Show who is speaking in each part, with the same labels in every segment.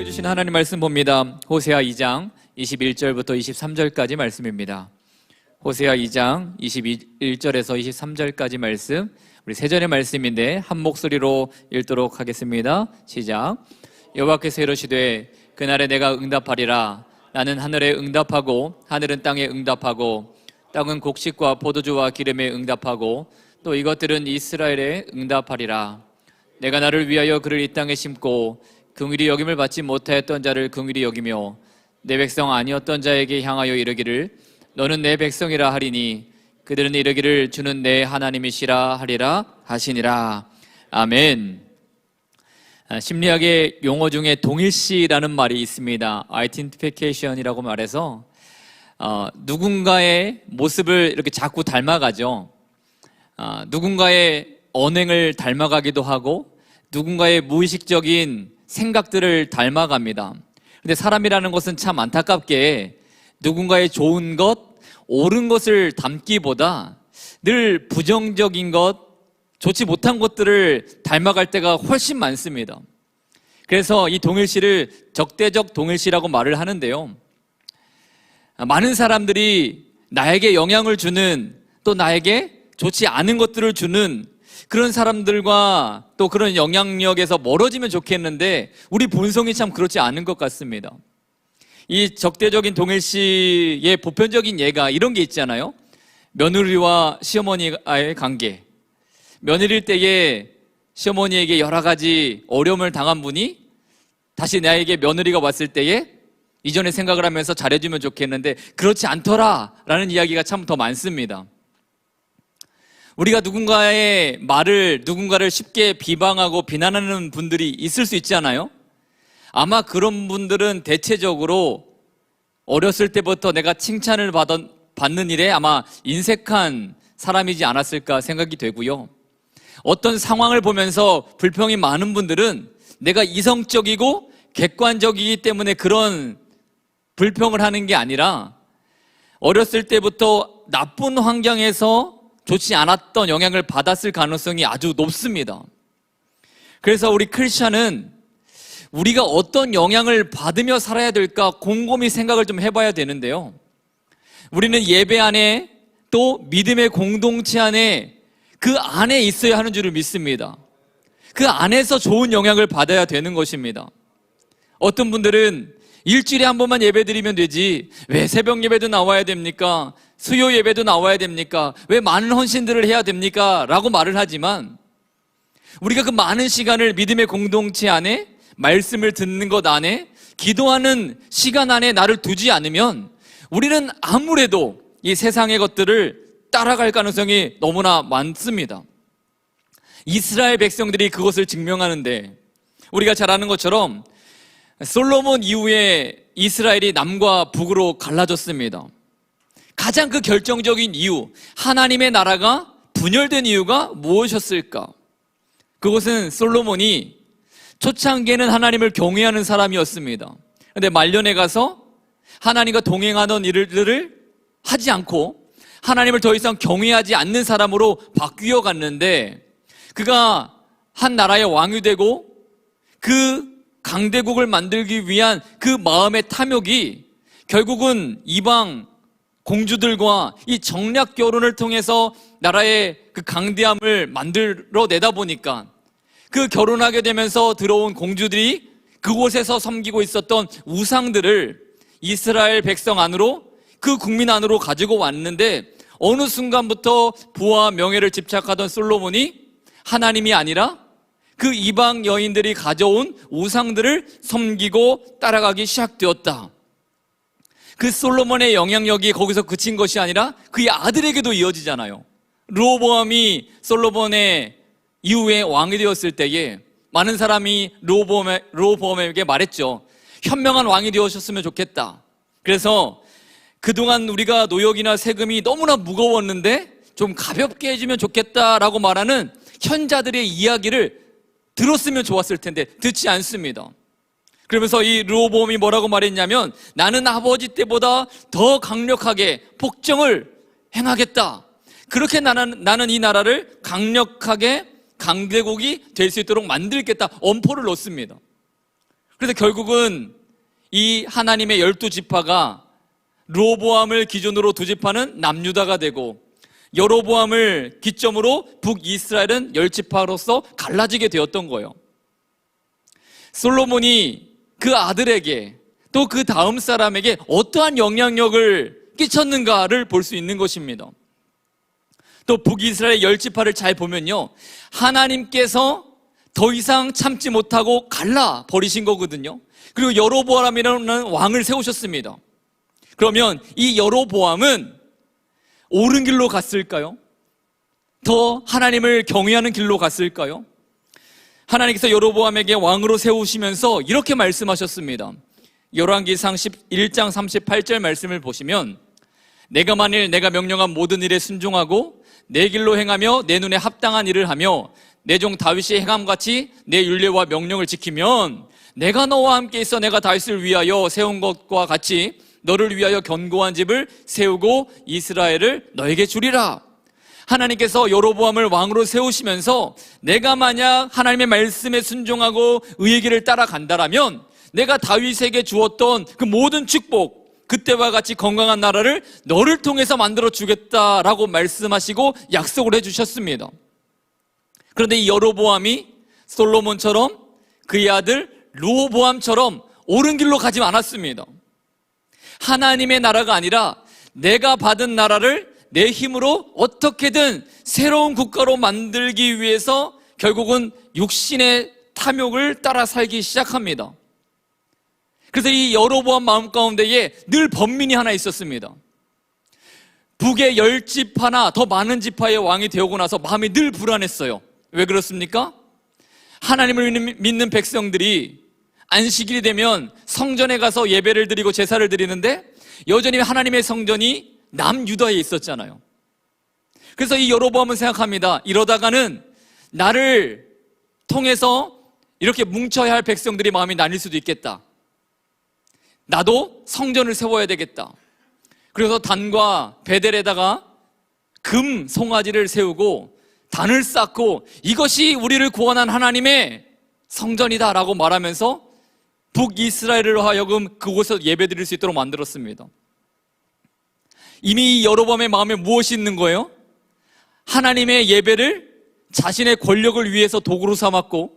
Speaker 1: 주신 하나님 말씀 봅니다. 호세아 2장 21절부터 23절까지 말씀입니다. 호세아 2장 21절에서 23절까지 말씀, 우리 세 절의 말씀인데 한 목소리로 읽도록 하겠습니다. 시작. 여호와께서 이르시되 그날에 내가 응답하리라. 나는 하늘에 응답하고 하늘은 땅에 응답하고 땅은 곡식과 포도주와 기름에 응답하고 또 이것들은 이스라엘에 응답하리라. 내가 나를 위하여 그를 이 땅에 심고 긍휼히 여김을 받지 못하였던 자를 긍휼히 여기며 내 백성 아니었던 자에게 향하여 이르기를 너는 내 백성이라 하리니 그들은 이르기를 주는 내 하나님이시라 하리라 하시니라. 아멘. 심리학의 용어 중에 동일시라는 말이 있습니다. 아이덴티피케이션이라고 말해서 누군가의 모습을 이렇게 자꾸 닮아가죠. 누군가의 언행을 닮아가기도 하고 누군가의 무의식적인 생각들을 닮아갑니다. 근데 사람이라는 것은 참 안타깝게 누군가의 좋은 것, 옳은 것을 담기보다 늘 부정적인 것, 좋지 못한 것들을 닮아갈 때가 훨씬 많습니다. 그래서 이 동일시를 적대적 동일시라고 말을 하는데요, 많은 사람들이 나에게 영향을 주는, 또 나에게 좋지 않은 것들을 주는 그런 사람들과 또 그런 영향력에서 멀어지면 좋겠는데 우리 본성이 참 그렇지 않은 것 같습니다. 이 적대적인 동일시의 보편적인 예가 이런 게 있잖아요. 며느리와 시어머니와의 관계. 며느리일 때에 시어머니에게 여러 가지 어려움을 당한 분이 다시 나에게 며느리가 왔을 때에 이전에 생각을 하면서 잘해주면 좋겠는데 그렇지 않더라 라는 이야기가 참 더 많습니다. 우리가 누군가의 말을, 누군가를 쉽게 비방하고 비난하는 분들이 있을 수 있잖아요. 아마 그런 분들은 대체적으로 어렸을 때부터 내가 칭찬을 받는 일에 아마 인색한 사람이지 않았을까 생각이 되고요. 어떤 상황을 보면서 불평이 많은 분들은 내가 이성적이고 객관적이기 때문에 그런 불평을 하는 게 아니라 어렸을 때부터 나쁜 환경에서 좋지 않았던 영향을 받았을 가능성이 아주 높습니다. 그래서 우리 크리스찬은 우리가 어떤 영향을 받으며 살아야 될까 곰곰이 생각을 좀 해봐야 되는데요, 우리는 예배 안에 또 믿음의 공동체 안에 그 안에 있어야 하는 줄을 믿습니다. 그 안에서 좋은 영향을 받아야 되는 것입니다. 어떤 분들은 일주일에 한 번만 예배 드리면 되지 왜 새벽 예배도 나와야 됩니까? 수요 예배도 나와야 됩니까? 왜 많은 헌신들을 해야 됩니까? 라고 말을 하지만 우리가 그 많은 시간을 믿음의 공동체 안에, 말씀을 듣는 것 안에, 기도하는 시간 안에 나를 두지 않으면 우리는 아무래도 이 세상의 것들을 따라갈 가능성이 너무나 많습니다. 이스라엘 백성들이 그것을 증명하는데, 우리가 잘 아는 것처럼 솔로몬 이후에 이스라엘이 남과 북으로 갈라졌습니다. 가장 그 결정적인 이유, 하나님의 나라가 분열된 이유가 무엇이었을까? 그것은 솔로몬이 초창기에는 하나님을 경외하는 사람이었습니다. 그런데 말년에 가서 하나님과 동행하던 일들을 하지 않고 하나님을 더 이상 경외하지 않는 사람으로 바뀌어 갔는데, 그가 한 나라의 왕이 되고 그 강대국을 만들기 위한 그 마음의 탐욕이 결국은 이방 공주들과 이 정략 결혼을 통해서 나라의 그 강대함을 만들어내다 보니까 그 결혼하게 되면서 들어온 공주들이 그곳에서 섬기고 있었던 우상들을 이스라엘 백성 안으로, 그 국민 안으로 가지고 왔는데, 어느 순간부터 부와 명예를 집착하던 솔로몬이 하나님이 아니라 그 이방 여인들이 가져온 우상들을 섬기고 따라가기 시작되었다. 그 솔로몬의 영향력이 거기서 그친 것이 아니라 그의 아들에게도 이어지잖아요. 르호보암이 솔로몬의 이후에 왕이 되었을 때에 많은 사람이 르호보암에게 말했죠. 현명한 왕이 되었으면 좋겠다. 그래서 그동안 우리가 노역이나 세금이 너무나 무거웠는데 좀 가볍게 해주면 좋겠다라고 말하는 현자들의 이야기를 들었으면 좋았을 텐데 듣지 않습니다. 그러면서 이 르호보암이 뭐라고 말했냐면, 나는 아버지 때보다 더 강력하게 폭정을 행하겠다. 그렇게 나는 이 나라를 강력하게 강대국이 될 수 있도록 만들겠다. 엄포를 놓습니다. 그래서 결국은 이 하나님의 12지파가 르호보암을 기준으로 두 지파는 남유다가 되고 여로보암을 기점으로 북이스라엘은 10지파로서 갈라지게 되었던 거예요. 솔로몬이 그 아들에게 또 그 다음 사람에게 어떠한 영향력을 끼쳤는가를 볼 수 있는 것입니다. 또 북이스라엘 10지파를 잘 보면요, 하나님께서 더 이상 참지 못하고 갈라 버리신 거거든요. 그리고 여로보암이라는 왕을 세우셨습니다. 그러면 이 여로보암은 옳은 길로 갔을까요? 더 하나님을 경외하는 길로 갔을까요? 하나님께서 여로보암에게 왕으로 세우시면서 이렇게 말씀하셨습니다. 열왕기상 1장 38절 말씀을 보시면, 내가 만일 내가 명령한 모든 일에 순종하고 내 길로 행하며 내 눈에 합당한 일을 하며 내 종 다윗이 행함같이 내 율례와 명령을 지키면 내가 너와 함께 있어 내가 다윗을 위하여 세운 것과 같이 너를 위하여 견고한 집을 세우고 이스라엘을 너에게 주리라. 하나님께서 여로보암을 왕으로 세우시면서 내가 만약 하나님의 말씀에 순종하고 의의 길을 따라간다라면 내가 다윗에게 주었던 그 모든 축복, 그때와 같이 건강한 나라를 너를 통해서 만들어 주겠다라고 말씀하시고 약속을 해주셨습니다. 그런데 이 여로보암이 솔로몬처럼 그의 아들 르호보암처럼 옳은 길로 가지 않았습니다. 하나님의 나라가 아니라 내가 받은 나라를 내 힘으로 어떻게든 새로운 국가로 만들기 위해서 결국은 육신의 탐욕을 따라 살기 시작합니다. 그래서 이 여로보암 마음 가운데에 늘 번민이 하나 있었습니다. 북의 10지파나 더 많은 지파의 왕이 되고 나서 마음이 늘 불안했어요. 왜 그렇습니까? 하나님을 믿는 백성들이 안식일이 되면 성전에 가서 예배를 드리고 제사를 드리는데 여전히 하나님의 성전이 남유다에 있었잖아요. 그래서 이 여로보암은 생각합니다. 이러다가는 나를 통해서 이렇게 뭉쳐야 할 백성들이 마음이 나뉠 수도 있겠다. 나도 성전을 세워야 되겠다. 그래서 단과 베델에다가 금 송아지를 세우고 단을 쌓고 이것이 우리를 구원한 하나님의 성전이다 라고 말하면서 북이스라엘로 하여금 그곳에서 예배드릴 수 있도록 만들었습니다. 이미 여로보암의 마음에 무엇이 있는 거예요? 하나님의 예배를 자신의 권력을 위해서 도구로 삼았고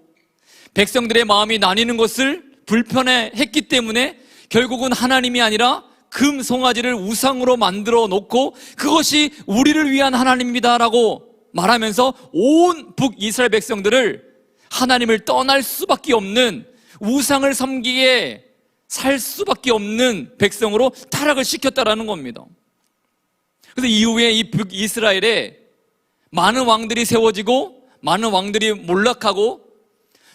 Speaker 1: 백성들의 마음이 나뉘는 것을 불편해했기 때문에 결국은 하나님이 아니라 금 송아지를 우상으로 만들어 놓고 그것이 우리를 위한 하나님입니다라고 말하면서 온 북이스라엘 백성들을 하나님을 떠날 수밖에 없는, 우상을 섬기게 살 수밖에 없는 백성으로 타락을 시켰다라는 겁니다. 그래서 이후에 이 북이스라엘에 많은 왕들이 세워지고 많은 왕들이 몰락하고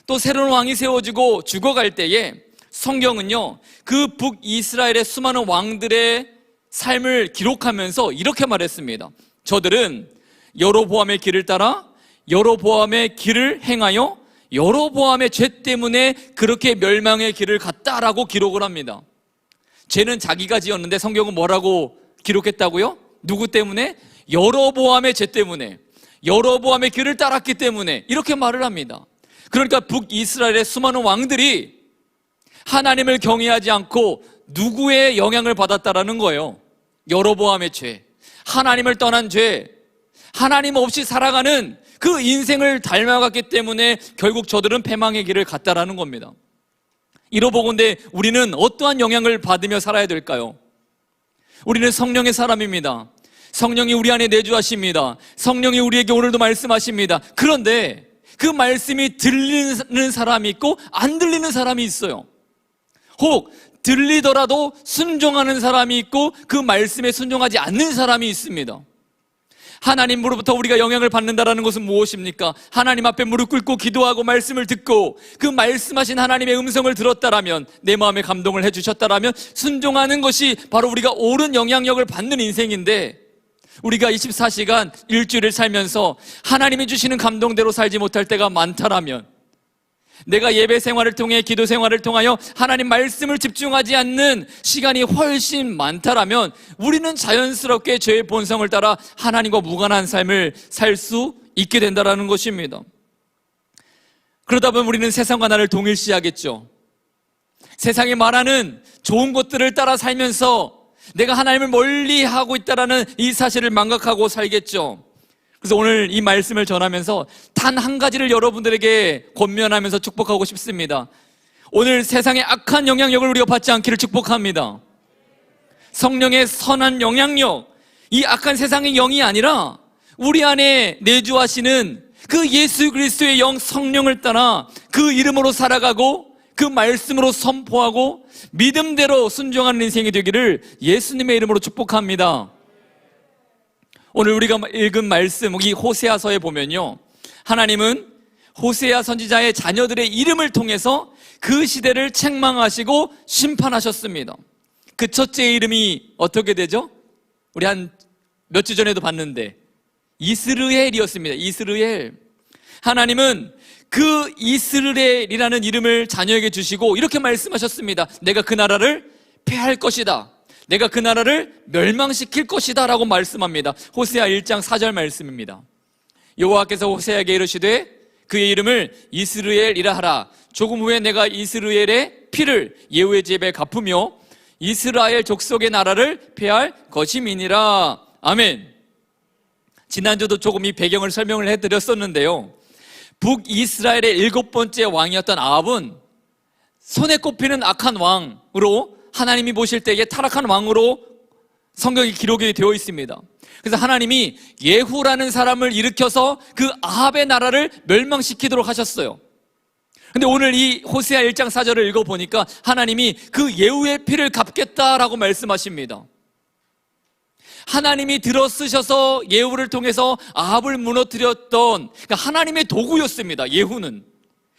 Speaker 1: 또 새로운 왕이 세워지고 죽어갈 때에 성경은요, 그 북이스라엘의 수많은 왕들의 삶을 기록하면서 이렇게 말했습니다. 저들은 여로보암의 길을 따라 여로보암의 길을 행하여 여로보암의 죄 때문에 그렇게 멸망의 길을 갔다라고 기록을 합니다. 죄는 자기가 지었는데 성경은 뭐라고 기록했다고요? 누구 때문에? 여로보암의 죄 때문에, 여로보암의 길을 따랐기 때문에 이렇게 말을 합니다. 그러니까 북이스라엘의 수많은 왕들이 하나님을 경외하지 않고 누구의 영향을 받았다라는 거예요? 여로보암의 죄, 하나님을 떠난 죄, 하나님 없이 살아가는 그 인생을 닮아갔기 때문에 결국 저들은 패망의 길을 갔다라는 겁니다. 이러보건대 우리는 어떠한 영향을 받으며 살아야 될까요? 우리는 성령의 사람입니다. 성령이 우리 안에 내주하십니다. 성령이 우리에게 오늘도 말씀하십니다. 그런데 그 말씀이 들리는 사람이 있고 안 들리는 사람이 있어요. 혹 들리더라도 순종하는 사람이 있고 그 말씀에 순종하지 않는 사람이 있습니다. 하나님으로부터 우리가 영향을 받는다는 것은 무엇입니까? 하나님 앞에 무릎 꿇고 기도하고 말씀을 듣고 그 말씀하신 하나님의 음성을 들었다라면, 내 마음에 감동을 해주셨다라면 순종하는 것이 바로 우리가 옳은 영향력을 받는 인생인데, 우리가 24시간 일주일을 살면서 하나님이 주시는 감동대로 살지 못할 때가 많다라면, 내가 예배 생활을 통해 기도 생활을 통하여 하나님 말씀을 집중하지 않는 시간이 훨씬 많다라면 우리는 자연스럽게 죄의 본성을 따라 하나님과 무관한 삶을 살 수 있게 된다는 것입니다. 그러다 보면 우리는 세상과 나를 동일시하겠죠. 세상이 말하는 좋은 것들을 따라 살면서 내가 하나님을 멀리 하고 있다는 이 사실을 망각하고 살겠죠. 그래서 오늘 이 말씀을 전하면서 단 한 가지를 여러분들에게 권면하면서 축복하고 싶습니다. 오늘 세상의 악한 영향력을 우리가 받지 않기를 축복합니다. 성령의 선한 영향력, 이 악한 세상의 영이 아니라 우리 안에 내주하시는 그 예수 그리스도의 영 성령을 따라 그 이름으로 살아가고 그 말씀으로 선포하고 믿음대로 순종하는 인생이 되기를 예수님의 이름으로 축복합니다. 오늘 우리가 읽은 말씀, 이 호세아서에 보면요, 하나님은 호세아 선지자의 자녀들의 이름을 통해서 그 시대를 책망하시고 심판하셨습니다. 그 첫째 이름이 어떻게 되죠? 우리 한 몇 주 전에도 봤는데 이스르엘이었습니다. 이스르엘. 하나님은 그 이스라엘이라는 이름을 자녀에게 주시고 이렇게 말씀하셨습니다. 내가 그 나라를 폐할 것이다. 내가 그 나라를 멸망시킬 것이다 라고 말씀합니다. 호세아 1장 4절 말씀입니다. 여호와께서 호세아에게 이르시되 그의 이름을 이스라엘이라 하라. 조금 후에 내가 이스라엘의 피를 예후의 집에 갚으며 이스라엘 족속의 나라를 폐할 것임이니라. 아멘. 지난주도 조금 이 배경을 설명을 해드렸었는데요, 북이스라엘의 7번째 왕이었던 아합은 손에 꼽히는 악한 왕으로 하나님이 보실 때에 타락한 왕으로 성경이 기록이 되어 있습니다. 그래서 하나님이 예후라는 사람을 일으켜서 그 아합의 나라를 멸망시키도록 하셨어요. 근데 오늘 이 호세아 1장 4절을 읽어보니까 하나님이 그 예후의 피를 갚겠다라고 말씀하십니다. 하나님이 들어쓰셔서 예후를 통해서 아합을 무너뜨렸던, 그러니까 하나님의 도구였습니다, 예후는.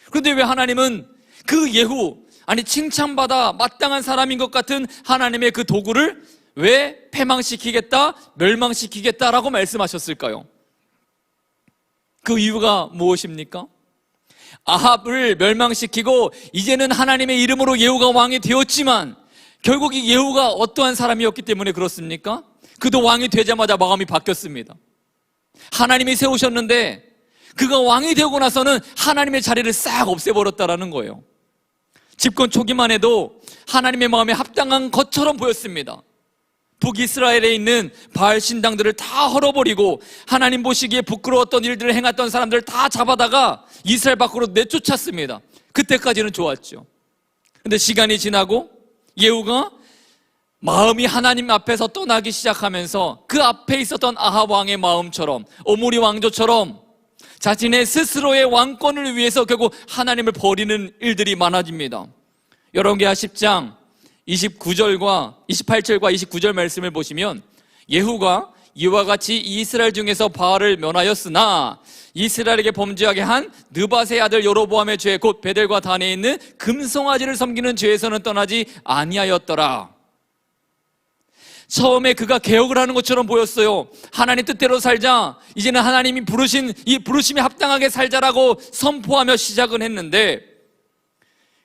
Speaker 1: 그런데 왜 하나님은 그 예후, 아니 칭찬받아 마땅한 사람인 것 같은 하나님의 그 도구를 왜 패망시키겠다, 멸망시키겠다라고 말씀하셨을까요? 그 이유가 무엇입니까? 아합을 멸망시키고 이제는 하나님의 이름으로 예후가 왕이 되었지만 결국 이 예후가 어떠한 사람이었기 때문에 그렇습니까? 그도 왕이 되자마자 마음이 바뀌었습니다. 하나님이 세우셨는데 그가 왕이 되고 나서는 하나님의 자리를 싹 없애버렸다라는 거예요. 집권 초기만 해도 하나님의 마음에 합당한 것처럼 보였습니다. 북이스라엘에 있는 바알 신당들을 다 헐어버리고 하나님 보시기에 부끄러웠던 일들을 행했던 사람들을 다 잡아다가 이스라엘 밖으로 내쫓았습니다. 그때까지는 좋았죠. 근데 시간이 지나고 예후가 마음이 하나님 앞에서 떠나기 시작하면서 그 앞에 있었던 아합 왕의 마음처럼, 오므리 왕조처럼 자신의 스스로의 왕권을 위해서 결국 하나님을 버리는 일들이 많아집니다. 열왕기하 10장 28절과 29절 말씀을 보시면 예후가 이와 같이 이스라엘 중에서 바알을 면하였으나 이스라엘에게 범죄하게 한 느밧의 아들 여로보암의 죄, 곧 베델과 단에 있는 금송아지를 섬기는 죄에서는 떠나지 아니하였더라. 처음에 그가 개혁을 하는 것처럼 보였어요. 하나님 뜻대로 살자, 이제는 하나님이 부르신 이 부르심에 합당하게 살자라고 선포하며 시작은 했는데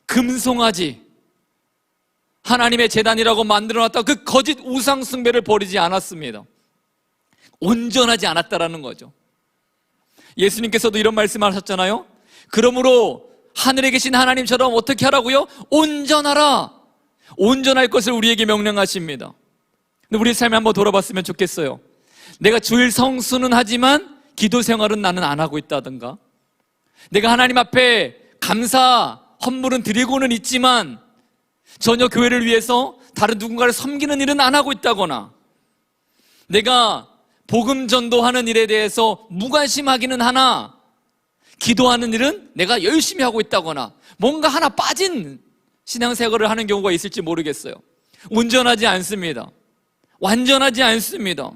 Speaker 1: 금송아지, 하나님의 제단이라고 만들어놨다 그 거짓 우상 숭배를 버리지 않았습니다. 온전하지 않았다라는 거죠. 예수님께서도 이런 말씀을 하셨잖아요. 그러므로 하늘에 계신 하나님처럼 어떻게 하라고요? 온전하라. 온전할 것을 우리에게 명령하십니다. 근데 우리 삶에 한번 돌아봤으면 좋겠어요. 내가 주일 성수는 하지만 기도 생활은 나는 안 하고 있다든가, 내가 하나님 앞에 감사 헌물은 드리고는 있지만 전혀 교회를 위해서 다른 누군가를 섬기는 일은 안 하고 있다거나, 내가 복음 전도하는 일에 대해서 무관심하기는 하나 기도하는 일은 내가 열심히 하고 있다거나, 뭔가 하나 빠진 신앙생활을 하는 경우가 있을지 모르겠어요. 온전하지 않습니다. 완전하지 않습니다.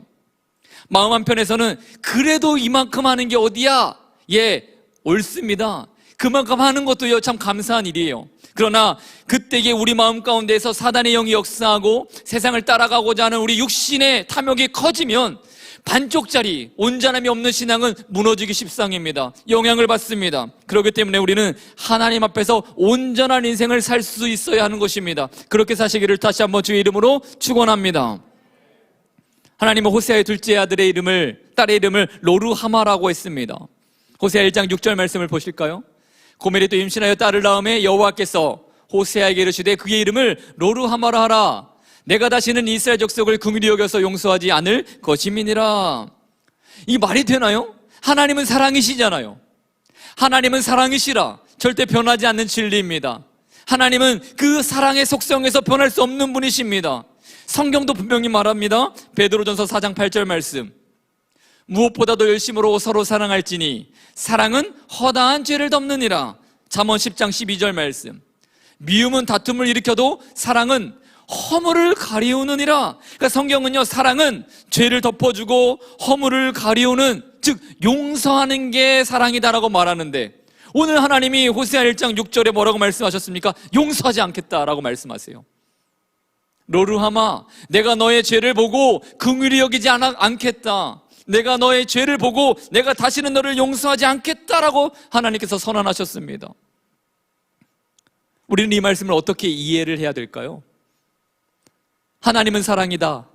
Speaker 1: 마음 한편에서는 그래도 이만큼 하는 게 어디야? 예, 옳습니다. 그만큼 하는 것도 참 감사한 일이에요. 그러나 그때에 우리 마음 가운데에서 사단의 영이 역사하고 세상을 따라가고자 하는 우리 육신의 탐욕이 커지면 반쪽짜리 온전함이 없는 신앙은 무너지기 십상입니다. 영향을 받습니다. 그렇기 때문에 우리는 하나님 앞에서 온전한 인생을 살 수 있어야 하는 것입니다. 그렇게 사시기를 다시 한번 주의 이름으로 축원합니다. 하나님은 호세아의 둘째 아들의 이름을, 딸의 이름을 로르하마라고 했습니다. 호세아 1장 6절 말씀을 보실까요? 고멜이 또 임신하여 딸을 낳음에 여호와께서 호세아에게 이르시되 그의 이름을 로르하마라 하라. 내가 다시는 이스라엘 족속을 긍휼히 여겨서 용서하지 않을 것임이니라. 이 말이 되나요? 하나님은 사랑이시잖아요. 하나님은 사랑이시라. 절대 변하지 않는 진리입니다. 하나님은 그 사랑의 속성에서 변할 수 없는 분이십니다. 성경도 분명히 말합니다. 베드로전서 4장 8절 말씀. 무엇보다도 열심으로 서로 사랑할지니 사랑은 허다한 죄를 덮느니라. 잠언 10장 12절 말씀. 미움은 다툼을 일으켜도 사랑은 허물을 가리우느니라. 그러니까 성경은요, 사랑은 죄를 덮어주고 허물을 가리우는, 즉 용서하는 게 사랑이다라고 말하는데, 오늘 하나님이 호세아 1장 6절에 뭐라고 말씀하셨습니까? 용서하지 않겠다라고 말씀하세요. 로르하마, 내가 너의 죄를 보고 긍휼히 여기지 않겠다. 내가 너의 죄를 보고 내가 다시는 너를 용서하지 않겠다라고 하나님께서 선언하셨습니다. 우리는 이 말씀을 어떻게 이해를 해야 될까요? 하나님은 사랑이다.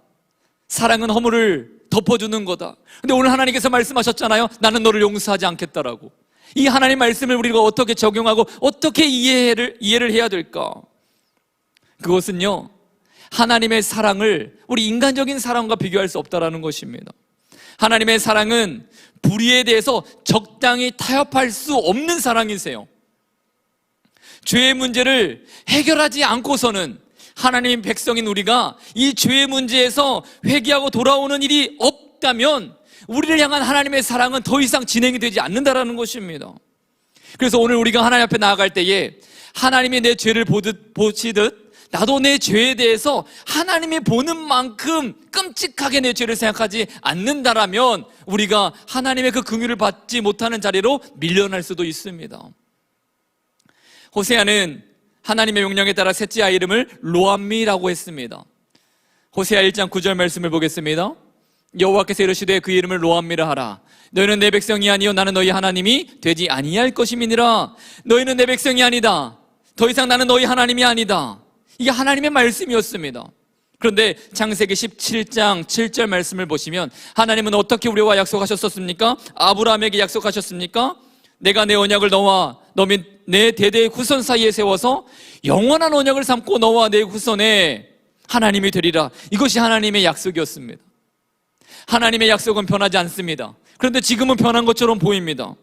Speaker 1: 사랑은 허물을 덮어주는 거다. 근데 오늘 하나님께서 말씀하셨잖아요. 나는 너를 용서하지 않겠다라고. 이 하나님 말씀을 우리가 어떻게 적용하고 어떻게 이해를 해야 될까? 그것은요, 하나님의 사랑을 우리 인간적인 사랑과 비교할 수 없다라는 것입니다. 하나님의 사랑은 불의에 대해서 적당히 타협할 수 없는 사랑이세요. 죄의 문제를 해결하지 않고서는 하나님 백성인 우리가 이 죄의 문제에서 회개하고 돌아오는 일이 없다면 우리를 향한 하나님의 사랑은 더 이상 진행이 되지 않는다라는 것입니다. 그래서 오늘 우리가 하나님 앞에 나아갈 때에 하나님이 내 죄를 보시듯 나도 내 죄에 대해서 하나님이 보는 만큼 끔찍하게 내 죄를 생각하지 않는다라면 우리가 하나님의 그 긍휼을 받지 못하는 자리로 밀려날 수도 있습니다. 호세아는 하나님의 명령에 따라 셋째 아이 이름을 로암미라고 했습니다. 호세아 1장 9절 말씀을 보겠습니다. 여호와께서 이르시되 그 이름을 로암미라 하라. 너희는 내 백성이 아니요 나는 너희 하나님이 되지 아니할 것임이니라. 너희는 내 백성이 아니다. 더 이상 나는 너희 하나님이 아니다. 이게 하나님의 말씀이었습니다. 그런데 창세기 17장 7절 말씀을 보시면 하나님은 어떻게 우리와 약속하셨습니까? 아브라함에게 약속하셨습니까? 내가 내 언약을 너와 너 및 내 대대의 후손 사이에 세워서 영원한 언약을 삼고 너와 내 후손의 하나님이 되리라. 이것이 하나님의 약속이었습니다. 하나님의 약속은 변하지 않습니다. 그런데 지금은 변한 것처럼 보입니다.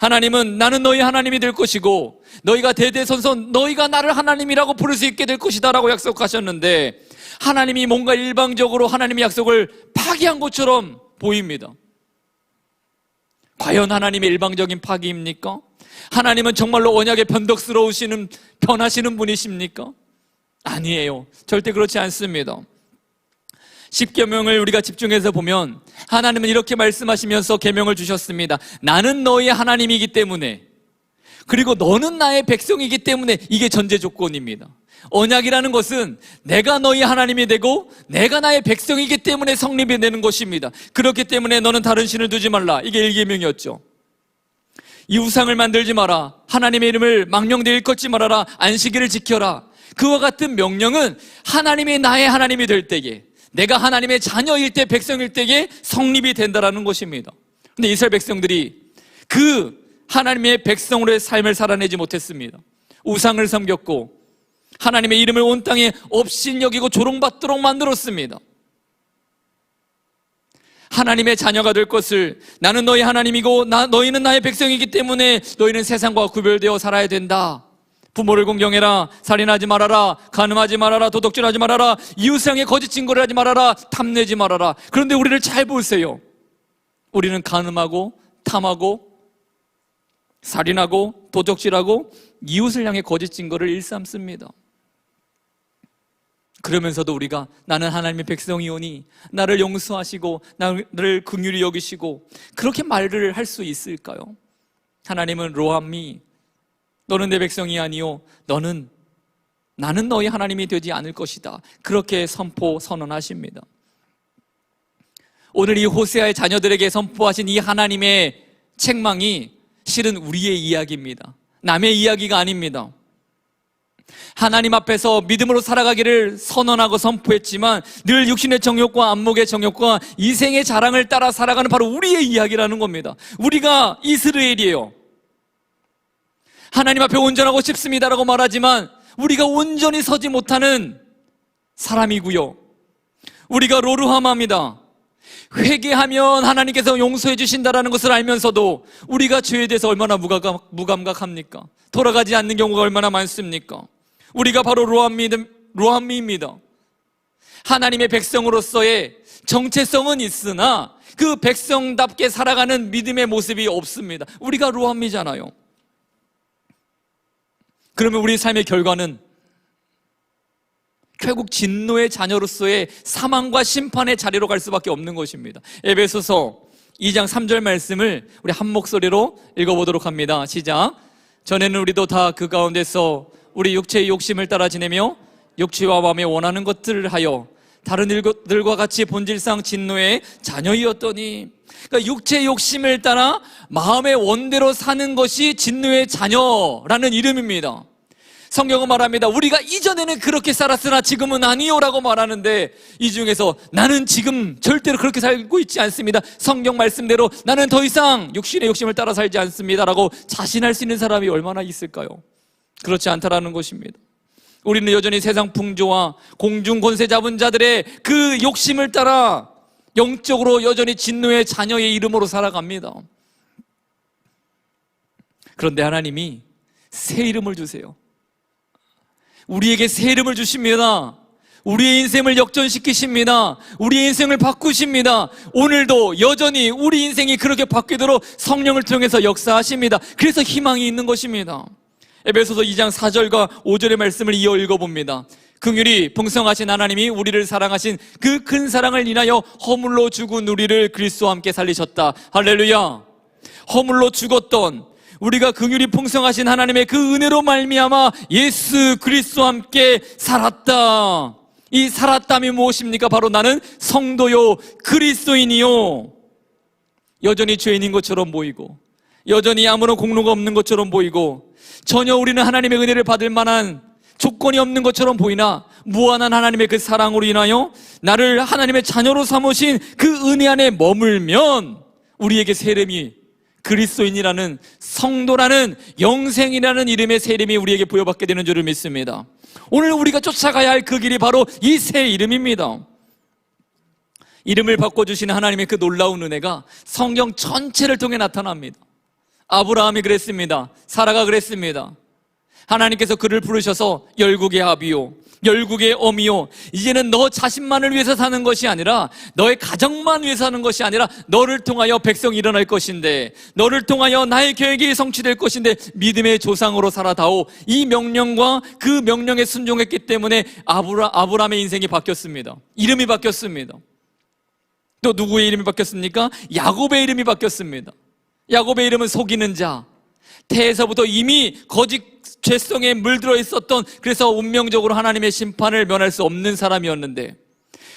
Speaker 1: 하나님은 나는 너희 하나님이 될 것이고 너희가 대대손손 너희가 나를 하나님이라고 부를 수 있게 될 것이다 라고 약속하셨는데 하나님이 뭔가 일방적으로 하나님의 약속을 파기한 것처럼 보입니다. 과연 하나님의 일방적인 파기입니까? 하나님은 정말로 언약에 변하시는 분이십니까? 아니에요. 절대 그렇지 않습니다. 십계명을 우리가 집중해서 보면 하나님은 이렇게 말씀하시면서 계명을 주셨습니다. 나는 너의 하나님이기 때문에, 그리고 너는 나의 백성이기 때문에, 이게 전제 조건입니다. 언약이라는 것은 내가 너희 하나님이 되고 내가 나의 백성이기 때문에 성립이 되는 것입니다. 그렇기 때문에 너는 다른 신을 두지 말라. 이게 1계명이었죠. 이 우상을 만들지 마라. 하나님의 이름을 망령되이 일컫지 말아라. 안식일을 지켜라. 그와 같은 명령은 하나님이 나의 하나님이 될 때에, 내가 하나님의 자녀일 때, 백성일 때에 성립이 된다는 것입니다. 그런데 이스라엘 백성들이 그 하나님의 백성으로의 삶을 살아내지 못했습니다. 우상을 섬겼고 하나님의 이름을 온 땅에 업신여기고 조롱받도록 만들었습니다. 하나님의 자녀가 될 것을, 나는 너희 하나님이고 너희는 나의 백성이기 때문에 너희는 세상과 구별되어 살아야 된다. 부모를 공경해라. 살인하지 말아라. 간음하지 말아라. 도둑질하지 말아라. 이웃상에 거짓 증거를 하지 말아라. 탐내지 말아라. 그런데 우리를 잘 보세요. 우리는 간음하고 탐하고 살인하고 도둑질하고 이웃을 향해 거짓 증거를 일삼습니다. 그러면서도 우리가 나는 하나님의 백성이오니 나를 용서하시고 나를 긍휼히 여기시고, 그렇게 말을 할 수 있을까요? 하나님은 로암미, 너는 내 백성이 아니요 나는 너희 하나님이 되지 않을 것이다. 그렇게 선언하십니다. 오늘 이 호세아의 자녀들에게 선포하신 이 하나님의 책망이 실은 우리의 이야기입니다. 남의 이야기가 아닙니다. 하나님 앞에서 믿음으로 살아가기를 선언하고 선포했지만 늘 육신의 정욕과 안목의 정욕과 이생의 자랑을 따라 살아가는 바로 우리의 이야기라는 겁니다. 우리가 이스라엘이에요. 하나님 앞에 온전하고 싶습니다라고 말하지만 우리가 온전히 서지 못하는 사람이고요. 우리가 로루하마입니다. 회개하면 하나님께서 용서해 주신다라는 것을 알면서도 우리가 죄에 대해서 얼마나 무감각합니까? 돌아가지 않는 경우가 얼마나 많습니까? 우리가 바로 로함미입니다. 하나님의 백성으로서의 정체성은 있으나 그 백성답게 살아가는 믿음의 모습이 없습니다. 우리가 로함미잖아요. 그러면 우리 삶의 결과는 결국 진노의 자녀로서의 사망과 심판의 자리로 갈 수밖에 없는 것입니다. 에베소서 2장 3절 말씀을 우리 한 목소리로 읽어보도록 합니다. 시작. 전에는 우리도 다 그 가운데서 우리 육체의 욕심을 따라 지내며 육체와 마음에 원하는 것들을 하여 다른 일들과 같이 본질상 진노의 자녀이었더니, 그러니까 육체의 욕심을 따라 마음의 원대로 사는 것이 진노의 자녀라는 이름입니다. 성경은 말합니다. 우리가 이전에는 그렇게 살았으나 지금은 아니요라고 말하는데, 이 중에서 나는 지금 절대로 그렇게 살고 있지 않습니다, 성경 말씀대로 나는 더 이상 육신의 욕심을 따라 살지 않습니다라고 자신할 수 있는 사람이 얼마나 있을까요? 그렇지 않다라는 것입니다. 우리는 여전히 세상 풍조와 공중 권세 잡은 자들의 그 욕심을 따라 영적으로 여전히 진노의 자녀의 이름으로 살아갑니다. 그런데 하나님이 새 이름을 주세요. 우리에게 새 이름을 주십니다. 우리의 인생을 역전시키십니다. 우리의 인생을 바꾸십니다. 오늘도 여전히 우리 인생이 그렇게 바뀌도록 성령을 통해서 역사하십니다. 그래서 희망이 있는 것입니다. 에베소서 2장 4절과 5절의 말씀을 이어 읽어봅니다. 긍휼이 풍성하신 하나님이 우리를 사랑하신 그 큰 사랑을 인하여 허물로 죽은 우리를 그리스도와 함께 살리셨다. 할렐루야. 허물로 죽었던 우리가 긍휼이 풍성하신 하나님의 그 은혜로 말미암아 예수 그리스도와 함께 살았다. 이 살았담이 무엇입니까? 바로 나는 성도요 그리스도인이요. 여전히 죄인인 것처럼 보이고, 여전히 아무런 공로가 없는 것처럼 보이고, 전혀 우리는 하나님의 은혜를 받을 만한 조건이 없는 것처럼 보이나, 무한한 하나님의 그 사랑으로 인하여 나를 하나님의 자녀로 삼으신 그 은혜 안에 머물면 우리에게 새 이름이 그리스도인이라는, 성도라는, 영생이라는 이름의 새 이름이 우리에게 부여받게 되는 줄을 믿습니다. 오늘 우리가 쫓아가야 할 그 길이 바로 이 새 이름입니다. 이름을 바꿔주시는 하나님의 그 놀라운 은혜가 성경 전체를 통해 나타납니다. 아브라함이 그랬습니다. 사라가 그랬습니다. 하나님께서 그를 부르셔서 열국의 아비요, 열국의 어미요, 이제는 너 자신만을 위해서 사는 것이 아니라, 너의 가정만 위해서 사는 것이 아니라 너를 통하여 백성이 일어날 것인데, 너를 통하여 나의 계획이 성취될 것인데 믿음의 조상으로 살아다오. 이 명령과 그 명령에 순종했기 때문에 아브라함의 인생이 바뀌었습니다. 이름이 바뀌었습니다. 또 누구의 이름이 바뀌었습니까? 야곱의 이름이 바뀌었습니다. 야곱의 이름은 속이는 자, 태에서부터 이미 거짓 죄성에 물들어 있었던, 그래서 운명적으로 하나님의 심판을 면할 수 없는 사람이었는데,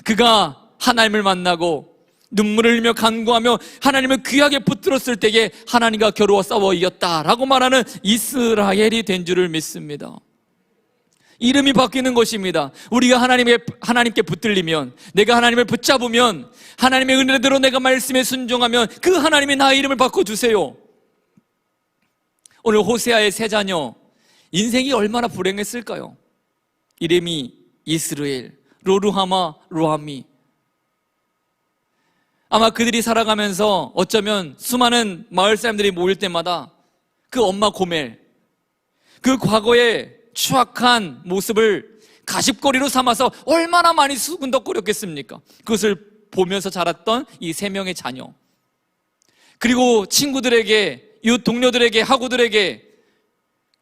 Speaker 1: 그가 하나님을 만나고 눈물을 흘리며 간구하며 하나님을 귀하게 붙들었을 때에 하나님과 겨루어 싸워 이겼다라고 말하는 이스라엘이 된 줄을 믿습니다. 이름이 바뀌는 것입니다. 우리가 하나님께 붙들리면, 내가 하나님을 붙잡으면, 하나님의 은혜대로 내가 말씀에 순종하면 그 하나님이 나의 이름을 바꿔주세요. 오늘 호세아의 세 자녀, 인생이 얼마나 불행했을까요? 이름이 이스라엘, 로루하마, 로함미. 아마 그들이 살아가면서 어쩌면 수많은 마을 사람들이 모일 때마다 그 엄마 고멜, 그 과거의 추악한 모습을 가십거리로 삼아서 얼마나 많이 수군덕거렸겠습니까? 그것을 보면서 자랐던 이 세 명의 자녀, 그리고 친구들에게, 이웃 동료들에게, 학우들에게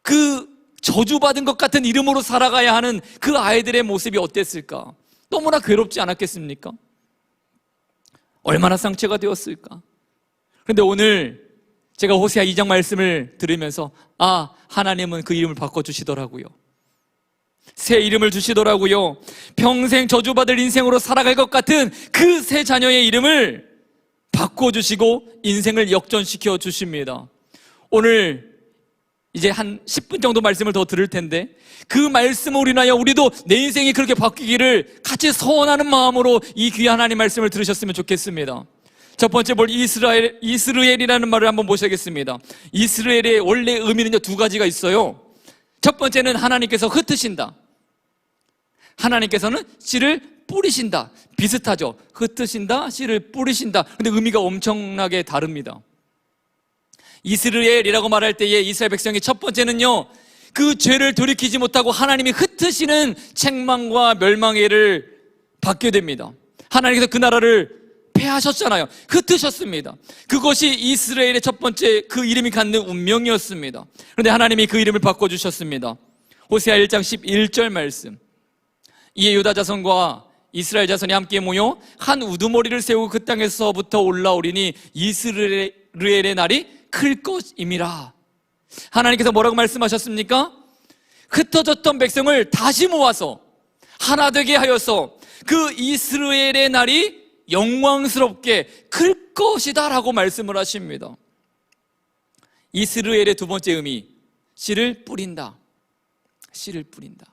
Speaker 1: 그 저주받은 것 같은 이름으로 살아가야 하는 그 아이들의 모습이 어땠을까? 너무나 괴롭지 않았겠습니까? 얼마나 상처가 되었을까? 그런데 오늘 제가 호세아 2장 말씀을 들으면서, 하나님은 그 이름을 바꿔주시더라고요. 새 이름을 주시더라고요. 평생 저주받을 인생으로 살아갈 것 같은 그 세 자녀의 이름을 바꿔주시고 인생을 역전시켜 주십니다. 오늘 이제 한 10분 정도 말씀을 더 들을 텐데, 그 말씀을 인하여 우리도 내 인생이 그렇게 바뀌기를 같이 소원하는 마음으로 이 귀한 하나님 말씀을 들으셨으면 좋겠습니다. 첫 번째 볼 이스라엘이라는 말을 한번 보셔야겠습니다. 이스라엘의 원래 의미는요, 두 가지가 있어요. 첫 번째는 하나님께서 흩으신다. 하나님께서는 씨를 뿌리신다. 비슷하죠? 흩으신다, 씨를 뿌리신다. 근데 의미가 엄청나게 다릅니다. 이스라엘이라고 말할 때에 이스라엘 백성의 첫 번째는요, 그 죄를 돌이키지 못하고 하나님이 흩으시는 책망과 멸망의 해를 받게 됩니다. 하나님께서 그 나라를 패하셨잖아요. 흩으셨습니다. 그것이 이스라엘의 첫 번째 그 이름이 갖는 운명이었습니다. 그런데 하나님이 그 이름을 바꿔주셨습니다. 호세아 1장 11절 말씀. 이에 유다 자손과 이스라엘 자손이 함께 모여 한 우두머리를 세우고 그 땅에서부터 올라오리니 이스라엘의 날이 클 것임이라. 하나님께서 뭐라고 말씀하셨습니까? 흩어졌던 백성을 다시 모아서 하나 되게 하여서 그 이스라엘의 날이 영광스럽게 클 것이다 라고 말씀을 하십니다. 이스라엘의 두 번째 의미, 씨를 뿌린다. 씨를 뿌린다.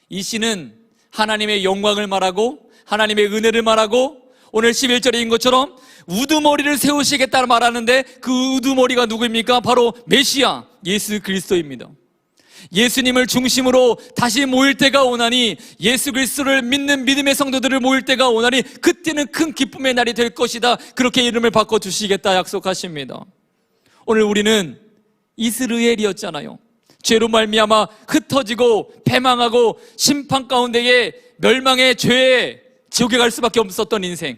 Speaker 1: 이 씨는 하나님의 영광을 말하고 하나님의 은혜를 말하고 오늘 11절인 것처럼 우두머리를 세우시겠다는 말하는데 그 우두머리가 누구입니까? 바로 메시아 예수 그리스도입니다. 예수님을 중심으로 다시 모일 때가 오나니, 예수 그리스도를 믿는 믿음의 성도들을 모일 때가 오나니 그때는 큰 기쁨의 날이 될 것이다. 그렇게 이름을 바꿔주시겠다 약속하십니다. 오늘 우리는 이스라엘이었잖아요. 죄로 말미암아 흩어지고 패망하고 심판 가운데에 멸망의 죄에 지옥에 갈 수밖에 없었던 인생.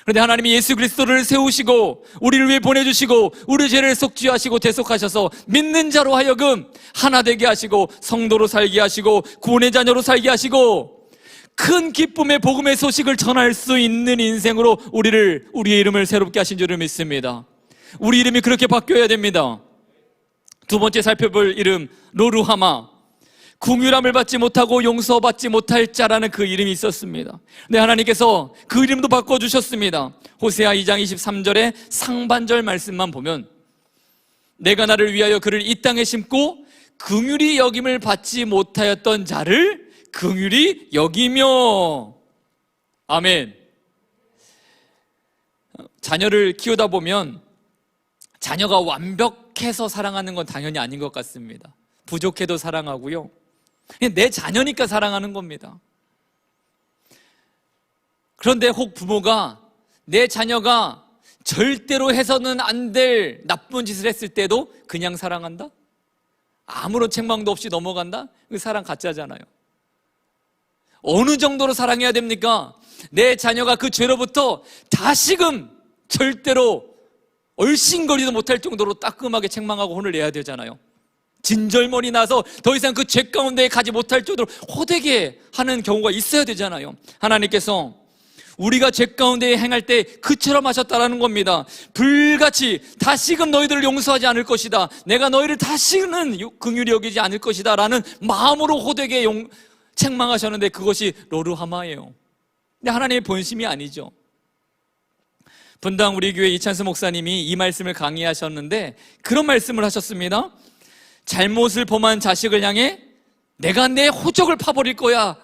Speaker 1: 그런데 하나님이 예수 그리스도를 세우시고 우리를 위해 보내주시고 우리 죄를 속죄하시고 대속하셔서 믿는 자로 하여금 하나 되게 하시고 성도로 살게 하시고 구원의 자녀로 살게 하시고 큰 기쁨의 복음의 소식을 전할 수 있는 인생으로 우리의 이름을 새롭게 하신 줄을 믿습니다. 우리 이름이 그렇게 바뀌어야 됩니다. 두 번째 살펴볼 이름, 로루하마. 긍휼함을 받지 못하고 용서받지 못할 자라는 그 이름이 있었습니다. 근데 하나님께서 그 이름도 바꿔주셨습니다. 호세아 2장 23절의 상반절 말씀만 보면 내가 나를 위하여 그를 이 땅에 심고 긍휼히 여김을 받지 못하였던 자를 긍휼히 여기며. 아멘. 자녀를 키우다 보면 자녀가 완벽해서 사랑하는 건 당연히 아닌 것 같습니다. 부족해도 사랑하고요. 그냥 내 자녀니까 사랑하는 겁니다. 그런데 혹 부모가 내 자녀가 절대로 해서는 안 될 나쁜 짓을 했을 때도 그냥 사랑한다? 아무런 책망도 없이 넘어간다? 그 사랑 가짜잖아요. 어느 정도로 사랑해야 됩니까? 내 자녀가 그 죄로부터 다시금 절대로 얼씬거리도 못할 정도로 따끔하게 책망하고 혼을 내야 되잖아요. 진절머리 나서 더 이상 그 죄 가운데 가지 못할 정도로 호되게 하는 경우가 있어야 되잖아요. 하나님께서 우리가 죄 가운데 행할 때 그처럼 하셨다라는 겁니다. 불같이 다시금 너희들을 용서하지 않을 것이다. 내가 너희를 다시는 긍휼히 여기지 않을 것이다 라는 마음으로 호되게 책망하셨는데 그것이 로루하마예요. 근데 하나님의 본심이 아니죠. 분당 우리 교회 이찬수 목사님이 이 말씀을 강의하셨는데 그런 말씀을 하셨습니다. 잘못을 범한 자식을 향해 내가 내 호적을 파버릴 거야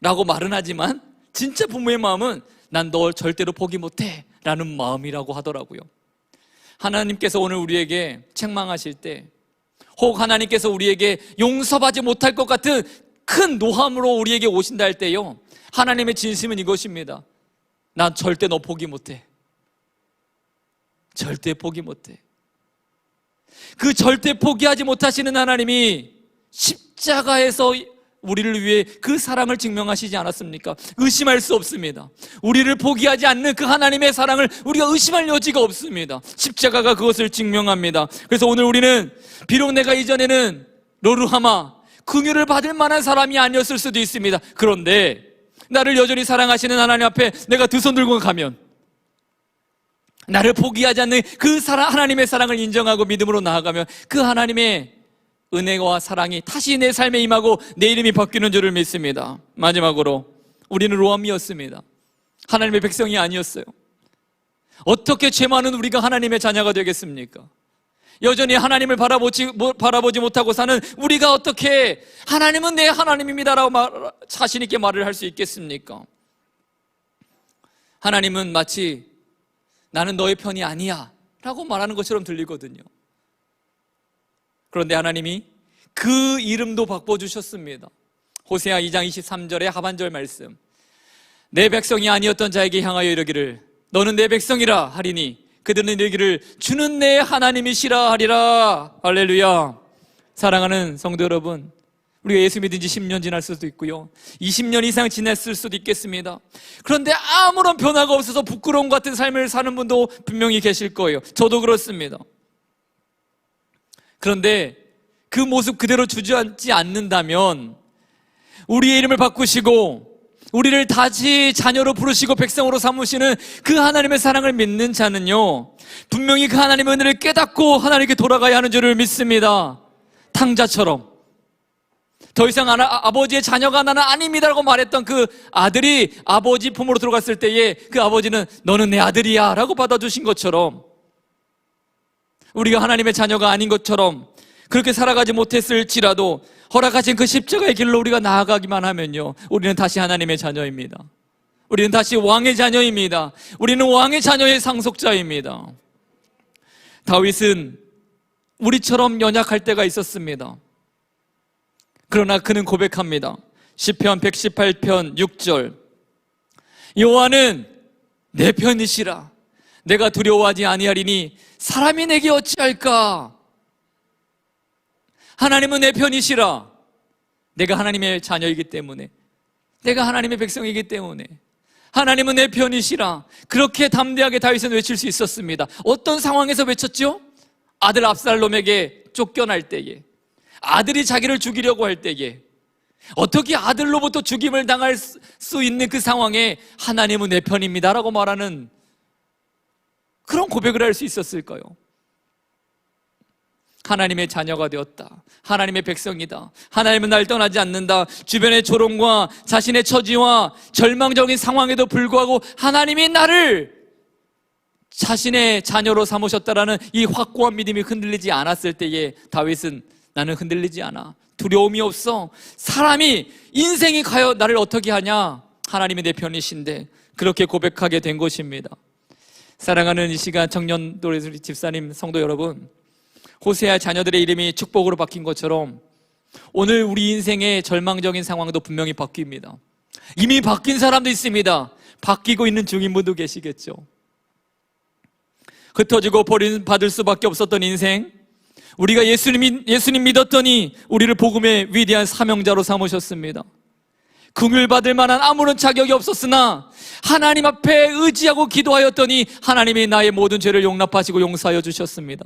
Speaker 1: 라고 말은 하지만 진짜 부모의 마음은 난 널 절대로 포기 못해 라는 마음이라고 하더라고요. 하나님께서 오늘 우리에게 책망하실 때 혹 하나님께서 우리에게 용서받지 못할 것 같은 큰 노함으로 우리에게 오신다 할 때요, 하나님의 진심은 이것입니다. 난 절대 너 포기 못해. 절대 포기 못해. 그 절대 포기하지 못하시는 하나님이 십자가에서 우리를 위해 그 사랑을 증명하시지 않았습니까? 의심할 수 없습니다. 우리를 포기하지 않는 그 하나님의 사랑을 우리가 의심할 여지가 없습니다. 십자가가 그것을 증명합니다. 그래서 오늘 우리는 비록 내가 이전에는 로루하마 긍휼을 받을 만한 사람이 아니었을 수도 있습니다. 그런데 나를 여전히 사랑하시는 하나님 앞에 내가 두 손 들고 가면, 나를 포기하지 않는 그 하나님의 사랑을 인정하고 믿음으로 나아가면 그 하나님의 은혜와 사랑이 다시 내 삶에 임하고 내 이름이 바뀌는 줄을 믿습니다. 마지막으로 우리는 로함이었습니다. 하나님의 백성이 아니었어요. 어떻게 죄 많은 우리가 하나님의 자녀가 되겠습니까? 여전히 하나님을 바라보지 못하고 사는 우리가 어떻게 하나님은 내 하나님입니다라고 자신 있게 말을 할 수 있겠습니까? 하나님은 마치 나는 너의 편이 아니야 라고 말하는 것처럼 들리거든요. 그런데 하나님이 그 이름도 바꿔주셨습니다. 호세아 2장 23절의 하반절 말씀, 내 백성이 아니었던 자에게 향하여 이르기를 너는 내 백성이라 하리니 그들은 이르기를 주는 내 하나님이시라 하리라. 할렐루야. 사랑하는 성도 여러분, 우리가 예수 믿은 지 10년 지날 수도 있고요, 20년 이상 지났을 수도 있겠습니다. 그런데 아무런 변화가 없어서 부끄러움 같은 삶을 사는 분도 분명히 계실 거예요. 저도 그렇습니다. 그런데 그 모습 그대로 주저앉지 않는다면, 우리의 이름을 바꾸시고 우리를 다시 자녀로 부르시고 백성으로 삼으시는 그 하나님의 사랑을 믿는 자는요, 분명히 그 하나님의 은혜를 깨닫고 하나님께 돌아가야 하는 줄을 믿습니다. 탕자처럼 더 이상 아버지의 자녀가 나는 아닙니다라고 말했던 그 아들이 아버지 품으로 들어갔을 때에 그 아버지는 너는 내 아들이야 라고 받아주신 것처럼, 우리가 하나님의 자녀가 아닌 것처럼 그렇게 살아가지 못했을지라도 허락하신 그 십자가의 길로 우리가 나아가기만 하면요, 우리는 다시 하나님의 자녀입니다. 우리는 다시 왕의 자녀입니다. 우리는 왕의 자녀의 상속자입니다. 다윗은 우리처럼 연약할 때가 있었습니다. 그러나 그는 고백합니다. 시편 118편 6절, 여호와는 내 편이시라. 내가 두려워하지 아니하리니 사람이 내게 어찌할까. 하나님은 내 편이시라. 내가 하나님의 자녀이기 때문에, 내가 하나님의 백성이기 때문에 하나님은 내 편이시라. 그렇게 담대하게 다윗은 외칠 수 있었습니다. 어떤 상황에서 외쳤죠? 아들 압살롬에게 쫓겨날 때에, 아들이 자기를 죽이려고 할 때에, 어떻게 아들로부터 죽임을 당할 수 있는 그 상황에 하나님은 내 편입니다 라고 말하는 그런 고백을 할 수 있었을까요? 하나님의 자녀가 되었다, 하나님의 백성이다, 하나님은 날 떠나지 않는다, 주변의 조롱과 자신의 처지와 절망적인 상황에도 불구하고 하나님이 나를 자신의 자녀로 삼으셨다라는 이 확고한 믿음이 흔들리지 않았을 때에 다윗은 나는 흔들리지 않아, 두려움이 없어, 사람이 인생이 가요 나를 어떻게 하냐, 하나님이 내 편이신데, 그렇게 고백하게 된 것입니다. 사랑하는 이 시간 청년도래 집사님 성도 여러분, 호세아 자녀들의 이름이 축복으로 바뀐 것처럼 오늘 우리 인생의 절망적인 상황도 분명히 바뀝니다. 이미 바뀐 사람도 있습니다. 바뀌고 있는 중인 분도 계시겠죠. 흩어지고 버림받을 수밖에 없었던 인생, 우리가 예수님 믿었더니 우리를 복음의 위대한 사명자로 삼으셨습니다. 긍휼받을 만한 아무런 자격이 없었으나 하나님 앞에 의지하고 기도하였더니 하나님이 나의 모든 죄를 용납하시고 용서하여 주셨습니다.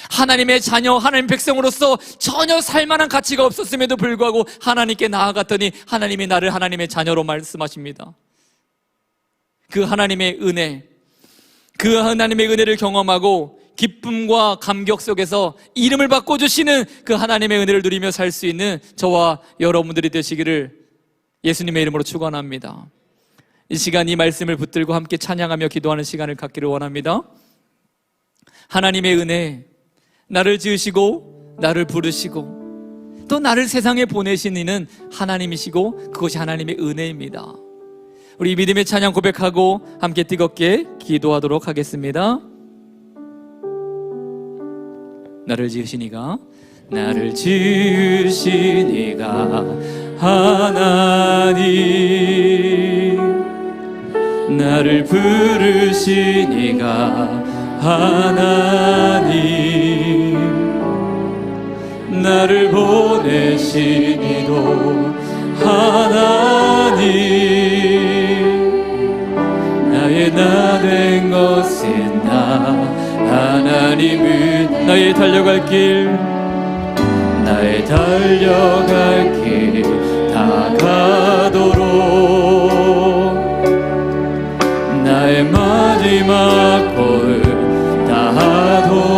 Speaker 1: 하나님의 자녀, 하나님 백성으로서 전혀 살만한 가치가 없었음에도 불구하고 하나님께 나아갔더니 하나님이 나를 하나님의 자녀로 말씀하십니다. 그 하나님의 은혜, 그 하나님의 은혜를 경험하고 기쁨과 감격 속에서 이름을 바꿔주시는 그 하나님의 은혜를 누리며 살 수 있는 저와 여러분들이 되시기를 예수님의 이름으로 축원합니다. 이 시간 이 말씀을 붙들고 함께 찬양하며 기도하는 시간을 갖기를 원합니다. 하나님의 은혜, 나를 지으시고 나를 부르시고 또 나를 세상에 보내신 이는 하나님이시고 그것이 하나님의 은혜입니다. 우리 믿음의 찬양 고백하고 함께 뜨겁게 기도하도록 하겠습니다. 나를 지으신 이가, 나를 지으신 이가 하나님, 나를 부르신 이가 하나님, 나를 보내신 이도 하나님, 나의 나 된 것은 나 하나님은, 나의 달려갈 길, 나의 달려갈 길 다가도록, 나의 마지막 골 다하도록,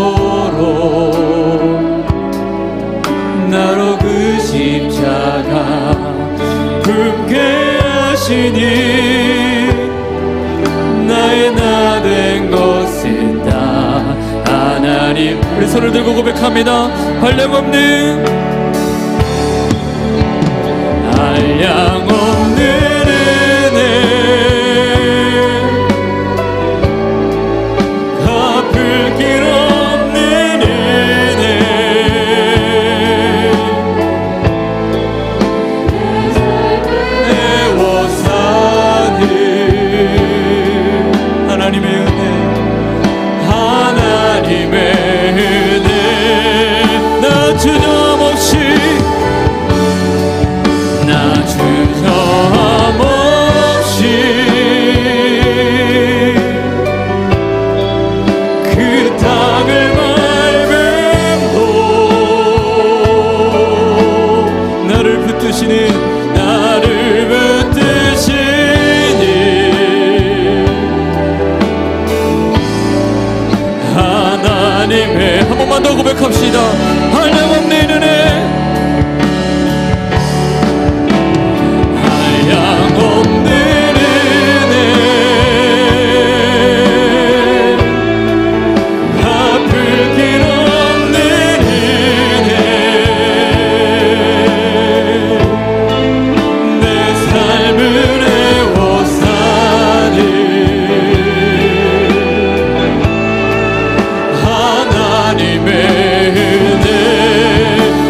Speaker 1: 나로 그 십자가 품게 하시니, 나의 나 된 것은 다 하나님. 우리 손을 들고 고백합니다. 한량없는, 한량없는 은혜, 갚을 길 없는 은혜, 붙드시는 나를 붙드시니 하나님의 한 번만 더 고백합시다. 한량없는 은혜 한량없는 은혜 갚을 길 없는 은혜 내 삶을 애워싸는 하나님의 은혜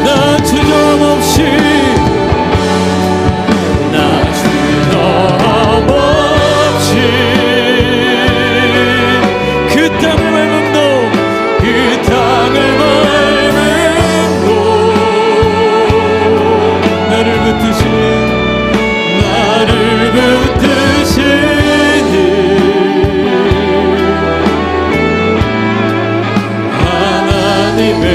Speaker 1: 나 주저없이 그 땅을 밟음도 그 땅을 밟음도 나를 붙드시는 하나님의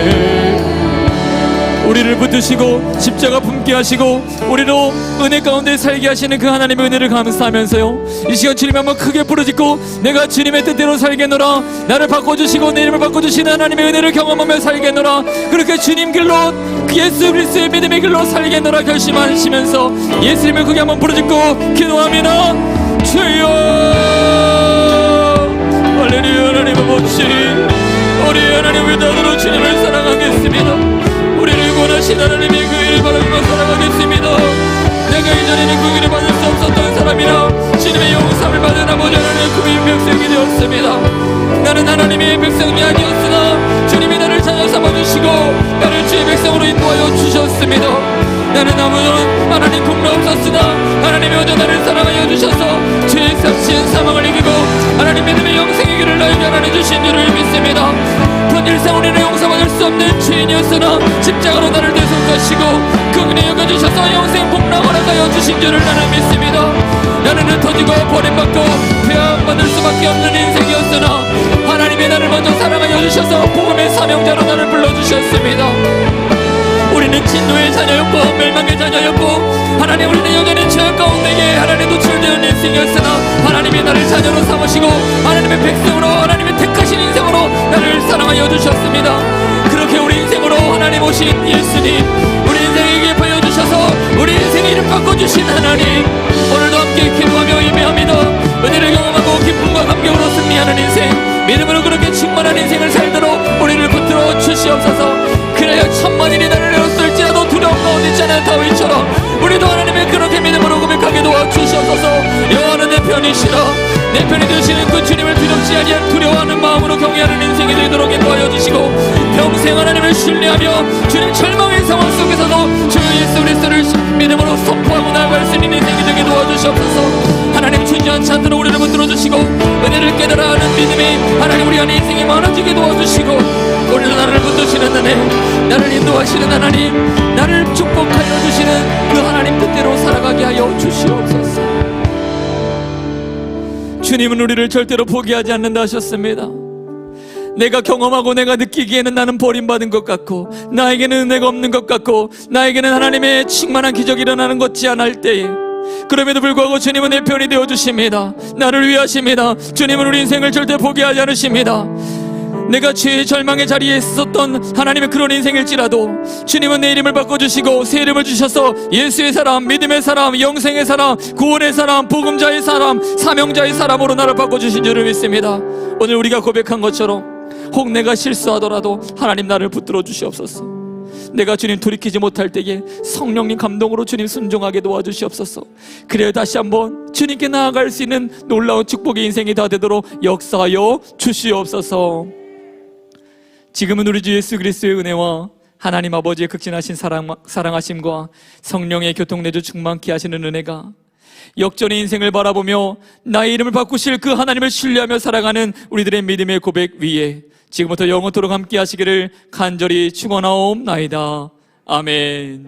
Speaker 1: 우리를 붙드시고 십자가 품게 하시고 우리로 은혜 가운데 살게 하시는 그 하나님의 은혜를 감사하면서요, 이 시간 주님 한번 크게 부르짖고 내가 주님의 뜻대로 살겠노라, 나를 바꿔주시고 내 이름을 바꿔주시는 하나님의 은혜를 경험하며 살겠노라, 그렇게 주님 길로 예수 그리스도의 믿음의 길로 살겠노라 결심하시면서 예수님을 크게 한번 부르짖고 기도합니다. 주여 할렐루야. 하나님 아버지, 우리 하나님 외단으로 주님을 사랑하겠습니다. 우리를 원하신 하나님의 그 일을 바라며 살아가겠습니다. 내가 이전에는 그 일을 받을 수 없었던 사람이라 주님의 용서를 받은 아버지 하나님의 구민 백성이 되었습니다. 나는 하나님의 백성이 아니었으나 주님이 나를 찾아 삼아주시고 나를 주의 백성으로 인도하여 주셨습니다. 나는 아무런 하나님 공로 없었으나 하나님이 먼저 나를 사랑하여 주셔서 죄의 삭신 사망을 이기고 하나님 믿음의 영생의 길을 나에게 하나님 주신 줄을 믿습니다. 일상 우리는 용서받을 수 없는 죄인이었으나 십자가로 나를 대속하시고 그 은혜 여겨주셔서 영생 복락을 허락하여 주신 줄을 나는 믿습니다. 나는 흩어지고 버림받고 배반받을 수밖에 없는 인생이었으나 하나님이 나를 먼저 사랑하여 주셔서 복음의 사명자로 나를 불러주셨습니다. 우리는 진노의 자녀였고 멸망의 자녀였고 하나님 우리는 여전히 죄악 가운데에 하나님 노출되는 인생이었으나 하나님이 나를 자녀로 삼으시고 하나님의 백성으로 하나님의 택하신 인생으로 나를 사랑하여 주셨습니다. 그렇게 우리 인생으로 하나님 오신 예수님, 우리 인생에게 보여주셔서 우리 인생의 이름 바꿔주신 하나님, 오늘도 함께 기도하며 예배합니다. 은혜를 경험하고 기쁨과 감격으로 승리하는 인생, 믿음으로 그렇게 충만한 인생을 살도록 우리를 붙들어 주시옵소서. 그래야 천만인이 나를 에웠을지라도 두려움 가운데 있지 않은 다윗처럼 우리도 하나님의 그렇게 믿음으로 고백하게 도와주시옵소서. 여호와는 내 편이시라, 내 편이 되시는 그 주님을 두렵지 아니한 두려워하는 마음으로 경외하는 인생이 되도록 인도하여 주시고 평생 하나님을 신뢰하며 주님 절망의 상황 속에서도 주 예수 그리스도를 믿음으로 선포하고 나아갈 수 있는 인생이 되게 도와주시옵소서. 하나님 주지한 찬들로 우리를 붙들어 주시고 은혜를 깨달아 하는 믿음이 하나님 우리 안에 인생이 많아지게 도와주시고 오늘도 나를 붙드시는 은혜, 나를 인도하시는 하나님, 나를 축복하여 주시는 그 하나님 뜻대로 살아가게 하여 주시옵소서. 주님은 우리를 절대로 포기하지 않는다 하셨습니다. 내가 경험하고 내가 느끼기에는 나는 버림받은 것 같고 나에게는 은혜가 없는 것 같고 나에게는 하나님의 충만한 기적이 일어나는 것 같지 않을 때에 그럼에도 불구하고 주님은 내 편이 되어주십니다. 나를 위하십니다. 주님은 우리 인생을 절대 포기하지 않으십니다. 내가 죄의 절망의 자리에 있었던 하나님의 그런 인생일지라도 주님은 내 이름을 바꿔주시고 새 이름을 주셔서 예수의 사람, 믿음의 사람, 영생의 사람, 구원의 사람, 복음자의 사람, 사명자의 사람으로 나를 바꿔주신 줄을 믿습니다. 오늘 우리가 고백한 것처럼 혹 내가 실수하더라도 하나님 나를 붙들어 주시옵소서. 내가 주님 돌이키지 못할 때에 성령님 감동으로 주님 순종하게 도와주시옵소서. 그래야 다시 한번 주님께 나아갈 수 있는 놀라운 축복의 인생이 다 되도록 역사하여 주시옵소서. 지금은 우리 주 예수 그리스도의 은혜와 하나님 아버지의 극진하신 사랑하심과 성령의 교통내주 충만케 하시는 은혜가 역전의 인생을 바라보며 나의 이름을 바꾸실 그 하나님을 신뢰하며 살아가는 우리들의 믿음의 고백 위에 지금부터 영원토록 함께 하시기를 간절히 축원하옵나이다. 아멘.